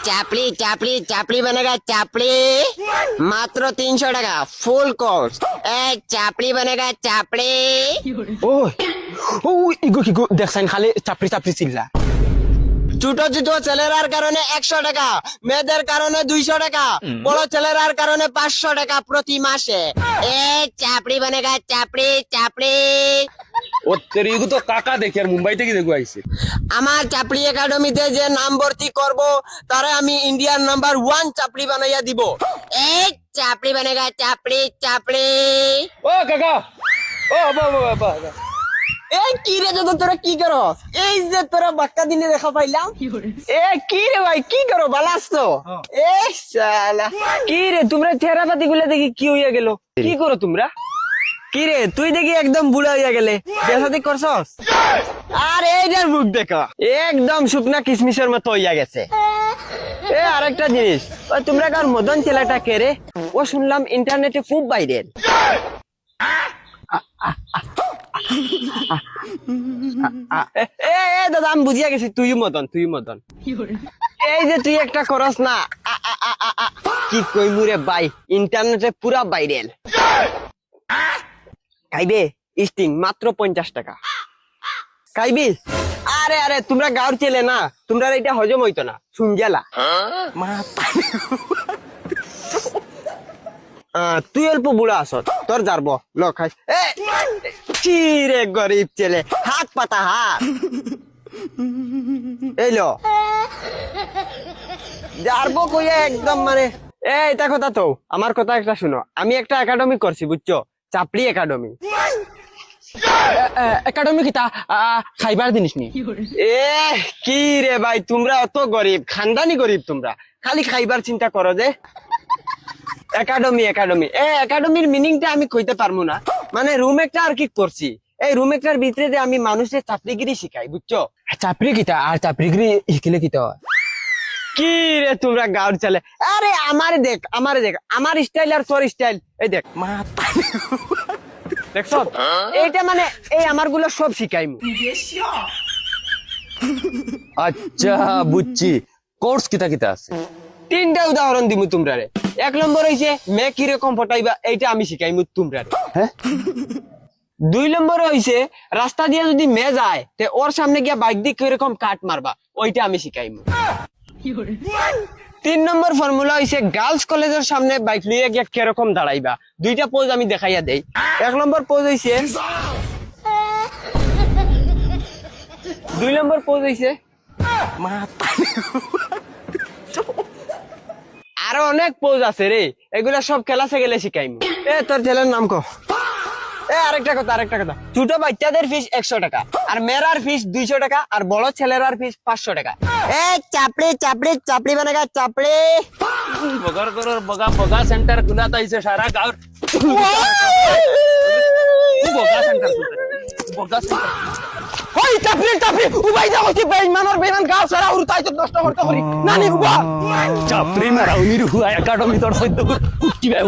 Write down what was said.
চাপড়ি চাপড়ি চাপড়ি বানেগা চাপড়ি মাত্র 300 টাকা full course Chapri Banega Chapri ও ও ego কি দেখছেন খালি চাপড়ি চাপড়ি চিল্লা ছোট ছোট ছেলেরার কারণে 100 টাকা মেয়েদের কারণে 200 টাকা বড় ছেলেরার কারণে 500 টাকা প্রতি মাসে চাপড়ি বানেগা চাপড়ি চাপড়ি ও তেরি এগু তো কাকা দেখি আর মুম্বাই থেকে দেখু আইছে আমার চাপড়ি একাডেমিতে যে নাম ভর্তি করব তারে আমি ইন্ডিয়ার নাম্বার 1 চাপড়ি বানাইয়া দিব চাপড়ি বানেগা চাপড়ি চাপড়ি ও কাকা ও বাবা কি রে দাদা তোরা কি করো এই যে তোরা বাক্কা দিনে দেখা পাইলাম কি রে ভাই কি করো বালাস তো শালা কি রে তোমরা চেহারাপাতি গুলা দেখি কি হইয়া গেল কি করো তোমরা কি রে তুই দেখি একদম বুড়া হইয়া গেলে বেসাদি করছস আর এইটার মুখ দেখো একদম শুকনা কিসমিসের মতো হইয়া গেছে আরেকটা জিনিস ওই তোমরা কার মদন ছেলেটা কে রে ও শুনলাম ইন্টারনেটে খুব ভাইরাল দাদা আমি বুঝিয়া গেছি তুই মদন এই যে তুই একটা করস না কি কইমু রে ভাই ইন্টারনেটে পুরা ভাইরাল খাইবে স্টিং মাত্র 50 টাকা খাইবি আরে আরে তোমরা গাঁর ছেলে না তোমরা এটা হজম হইতো না শুন গেলা তুই অল্প বুড়া আস তোর যারব ল খাই কি রে গরিব ছেলে হাত পাতা হাত এই লো যারব কইয়া একদম মানে এটা কথা তো আমার কথা একটা শুনো আমি একটা একাডেমি করছি বুঝছো চাপড়ি একাডেমি একাডেমি কিতা খাইবার জিনিস নি কি রে ভাই তোমরা অত গরিব খানদানি গরিব তোমরা খালি খাইবার চিন্তা করো যে একাডেমি একাডেমির মিনিংটা আমি কইতে পারবো না মানে রুম একটা আর কি করছি এই রুম একটার ভিতরে যে আমি মানুষের চাপড়িগিরি শিখাই বুঝছো চাপড়ি কিতা আর চাপড়িগিরি শিখিলে কিতা কি রে তোমরা গাঁর চলে আরে আমারে দেখ আমার স্টাইল আর তোর স্টাইল এই দেখ দেখছ এইটা মানে এই আমার গুলো সব শিখাইমু আচ্ছা বুঝছি কোর্স কিতা কিতা আছে 3টা উদাহরণ দিমু তোমরা রে 1 নম্বর হইছে মে কিরকম ফটাইবা এইটা আমি শিখাইমু তোমরা হ্যাঁ 2 নম্বর হইছে রাস্তা দিয়ে যদি মে যায় তে ওর সামনে গিয়া বাইক দিয়ে কিরকম কাট মারবা ওইটা আমি শিখাইমু 3 নম্বর ফর্মুলা হইছে গার্লস কলেজের সামনে বাইক নিয়ে গিয়া কিরকম দাঁড়াইবা 2টা পোজ আমি দেখাইয়া দেই 1 নম্বর পোজ হইছে 2 নম্বর পোজ হইছে আরো অনেক পোজ আছে রে এগুলা সব ক্লাসে গেলে শিখাইমু তোর ছেলের নাম কো আরেকটা কথা ছোট বাচ্চাদের ফিস 100 টাকা আর মেয়েরার ফিস 200 টাকা আর বড় ছেলেরার ফিস 500 টাকা চাপড়ি চাপড়ি চাপড়ি বানেগা চাপড়ি বগার করর বগা সেন্টার খুলা তাইছে সারা গাঁর বগা সেন্টার ওই চাপড়ি উবাই যাও কি বেঈমানর বেঈমান গাও সারা উড়তাই তো নষ্ট করতে পারি নানি উবা চাপড়ি মারাউনির হুয়া একাডেমি তোর সৈদ্য কুটি ভাই